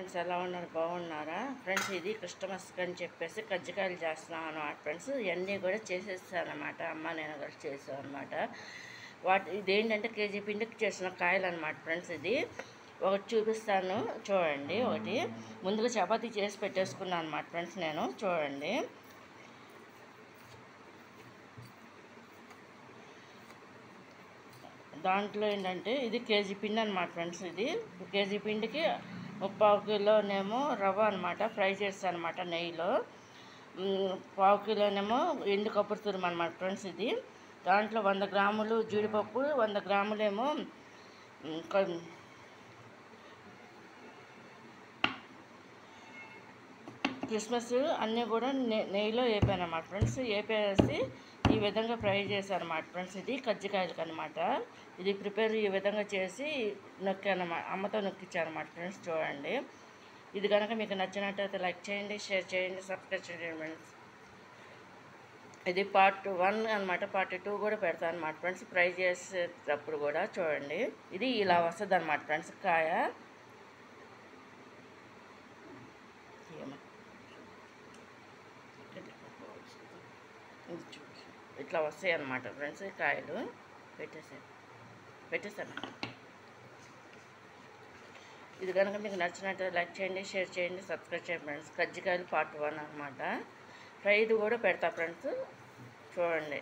Friends, ఎలా ఉన్నారు? బాగున్నారా ఫ్రెండ్స్? ఇది క్రిస్టమస్కి అని చెప్పేసి కజ్జికాయలు చేస్తున్నాం అన్నమాట ఫ్రెండ్స్. ఇవన్నీ కూడా చేసేస్తాను అనమాట. అమ్మ నేను కూడా చేసాం అనమాట. ఇదేంటంటే కేజీ పిండికి చేసిన కాయలు అనమాట ఫ్రెండ్స్. ఇది ఒకటి చూపిస్తాను చూడండి. ఒకటి ముందుగా చపాతీ చేసి పెట్టేసుకున్నాను అనమాట ఫ్రెండ్స్. నేను చూడండి, దాంట్లో ఏంటంటే ఇది కేజీ పిండి అనమాట ఫ్రెండ్స్. ఇది కేజీ పిండికి 1/4 కిలోనేమో రవ్వ అనమాట, ఫ్రై చేస్తాను అనమాట నెయ్యిలో. 1/4 కిలోనేమో ఎండు కొబ్బరి తురుము అనమాట ఫ్రెండ్స్. ఇది దాంట్లో 100 గ్రాములు జీడిపప్పు, 100 గ్రాములేమో క్రిస్మస్ అన్నీ కూడా నెయ్యిలో వేపాను అన్నమాట ఫ్రెండ్స్. వేపేసి ఈ విధంగా ఫ్రై చేశాను అన్నమాట ఫ్రెండ్స్. ఇది కజ్జికాయలకి అనమాట. ఇది ప్రిపేర్ ఈ విధంగా చేసి నొక్కానమాట, అమ్మతో నొక్కించాను అనమాట ఫ్రెండ్స్. చూడండి, ఇది కనుక మీకు నచ్చినట్టయితే లైక్ చేయండి, షేర్ చేయండి, సబ్స్క్రైబ్ చేయండి ఫ్రెండ్స్. ఇది పార్ట్ 1 అనమాట. పార్ట్ 2 కూడా పెడతాను అనమాట ఫ్రెండ్స్. ఫ్రై చేసేటప్పుడు కూడా చూడండి, ఇది ఇలా వస్తుంది అనమాట ఫ్రెండ్స్. కాయ ఇట్లా వస్తాయి అన్నమాట ఫ్రెండ్స్. కాయలు పెట్టేసాను. ఇది కనుక మీకు నచ్చినట్టు లైక్ చేయండి, షేర్ చేయండి, సబ్స్క్రైబ్ చేయండి ఫ్రెండ్స్. కజ్జికాయలు పార్ట్ 1 అనమాట. ఫ్రైది కూడా పెడతా ఫ్రెండ్స్. చూడండి.